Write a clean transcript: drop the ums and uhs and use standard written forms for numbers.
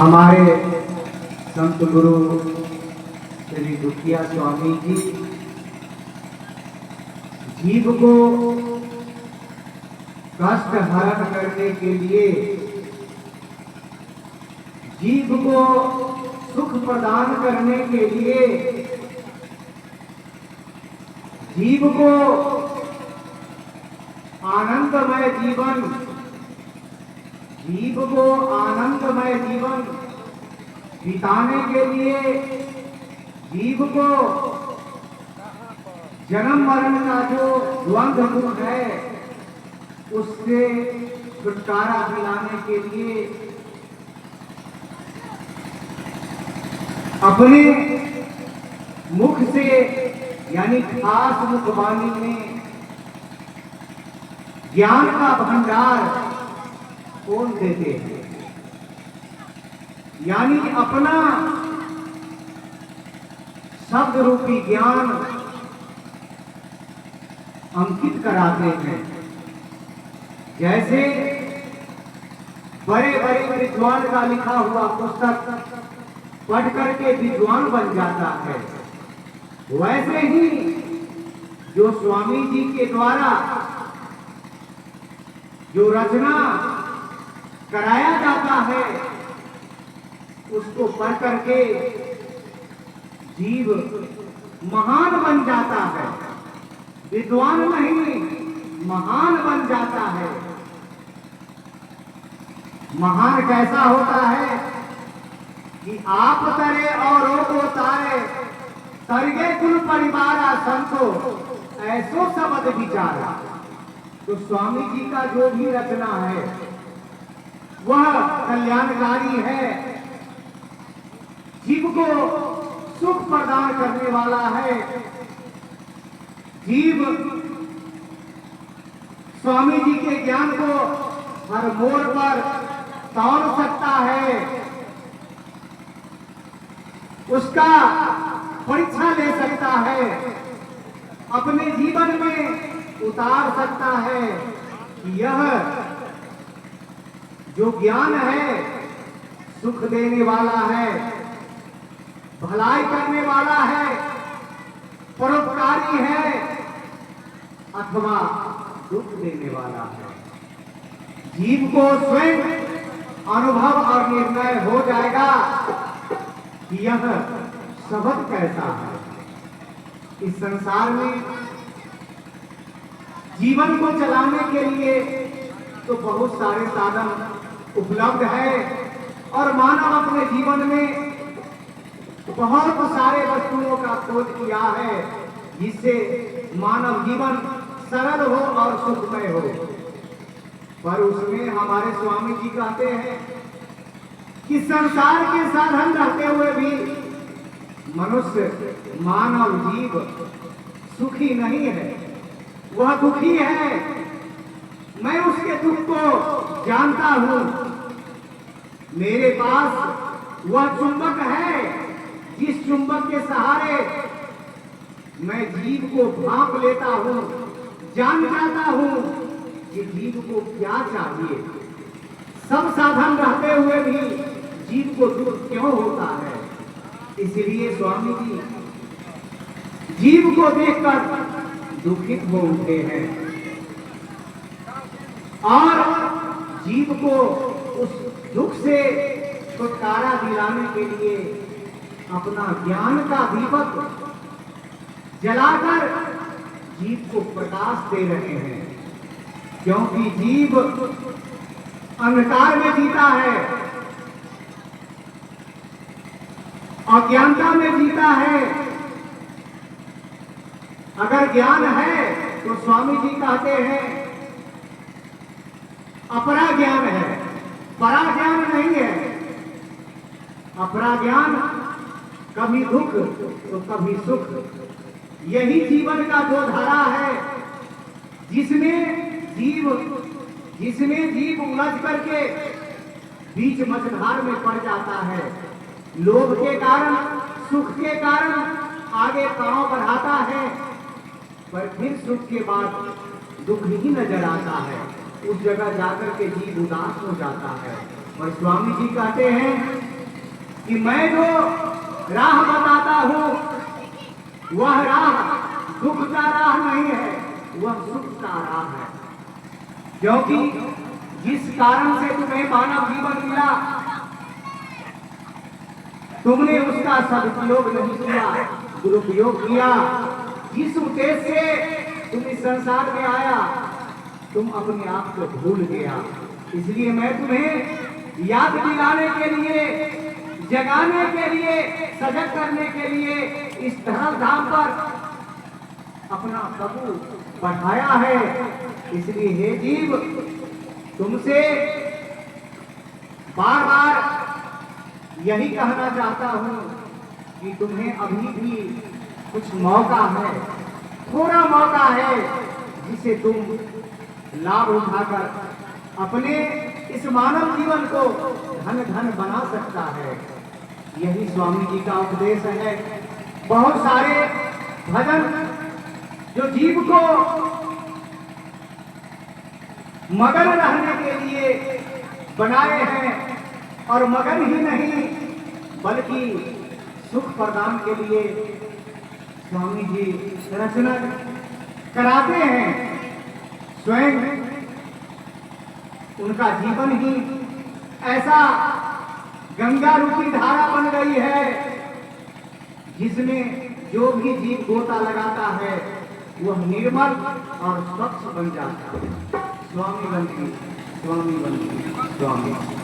हमारे संत गुरु श्री दुखिया स्वामी जी जीव को कष्ट हरण करने के लिए, जीव को सुख प्रदान करने के लिए, जीव को आनंदमय जीवन, जीव को आनंदमय जीवन बिताने के लिए, जीव को जन्म मरण का जो द्वंद्व दुख है उससे छुटकारा दिलाने के लिए अपने मुख से यानी खास मुखवाणी में ज्ञान का भंडार खोल देते हैं, यानी अपना शब्द रूपी ज्ञान अंकित कराते हैं। जैसे बड़े बड़े विद्वान का लिखा हुआ पुस्तक पढ़ करके विद्वान बन जाता है, वैसे ही जो स्वामी जी के द्वारा जो रचना कराया जाता है उसको पढ़ करके जीव महान बन जाता है, विद्वान नहीं महान बन जाता है। महान कैसा होता है कि आप तरे औरों को तारे, तरगे कुल परिवारा संतो ऐसो शब्द विचारा। तो स्वामी जी का जो भी रचना है वह कल्याणकारी है, जीव को सुख प्रदान करने वाला है। जीव स्वामी जी के ज्ञान को हर मोड़ पर तौल सकता है, उसका परीक्षा ले सकता है, अपने जीवन में उतार सकता है कि यह जो ज्ञान है सुख देने वाला है, भलाई करने वाला है, परोपकारी है अथवा दुख देने वाला है। जीव को स्वयं अनुभव और निर्णय हो जाएगा कि यह शब्द कैसा है। इस संसार में जीवन को चलाने के लिए तो बहुत सारे साधन उपलब्ध है और मानव अपने जीवन में बहुत सारे वस्तुओं का खोज किया है जिससे मानव जीवन सरल हो और सुखमय हो। पर उसमें हमारे स्वामी जी कहते हैं कि संसार के साधन रहते हुए भी मनुष्य मानव जीव सुखी नहीं है, वह दुखी है। मैं उसके दुख को जानता हूं। मेरे पास वह चुंबक है जिस चुंबक के सहारे मैं जीव को भांप लेता हूं, जान जाता हूं कि जीव को क्या चाहिए। सब साधन रहते हुए भी जीव को दुख क्यों होता है। इसलिए स्वामी जी जीव को देखकर दुखित हो उठे हैं और जीव को उस दुख से छुटकारा दिलाने के लिए अपना ज्ञान का दीपक जलाकर जीव को प्रकाश दे रहे हैं, क्योंकि जीव अंधकार में जीता है, अज्ञानता में जीता है। अगर ज्ञान है तो स्वामी जी कहते हैं अपरा ज्ञान है, परा ज्ञान नहीं है। अपरा ज्ञान कभी दुख तो कभी सुख, यही जीवन का जो धारा है जिसमें जीव उलझ करके बीच मझधार में पड़ जाता है। लोभ के कारण, सुख के कारण आगे पांव बढ़ाता है, पर फिर सुख के बाद दुख ही नजर आता है। उस जगह जाकर के जीव उदास हो जाता है। और स्वामी जी कहते हैं कि मैं जो राह बताता हूं वह राह दुख का राह नहीं है, वह सुख का राह है। क्योंकि जिस कारण से तुम्हें मानव जीवन मिला, तुमने उसका सदुपयोग नहीं किया, दुरुपयोग किया। जिस उद्देश्य से तुम इस संसार में आया, तुम अपने आप को भूल गया। इसलिए मैं तुम्हें याद दिलाने के लिए, जगाने के लिए, सजग करने के लिए इस धर्म धाम पर अपना प्रभु बढ़ाया है। इसलिए हे जीव, तुमसे बार बार यही कहना चाहता हूं कि तुम्हें अभी भी कुछ मौका है, थोड़ा मौका है, जिसे तुम लाभ उठाकर अपने इस मानव जीवन को धन धन बना सकता है। यही स्वामी जी का उपदेश है। बहुत सारे भजन जो जीव को मगन रहने के लिए बनाए हैं, और मगन ही नहीं बल्कि सुख प्रदान के लिए स्वामी जी रचना कराते हैं। स्वयं उनका जीवन ही ऐसा गंगा रूपी धारा बन गई है, जिसमें जो भी जीव गोता लगाता है वह निर्मल और स्वच्छ बन जाता है। स्वामी बंदी, स्वामी बंदी, स्वामी।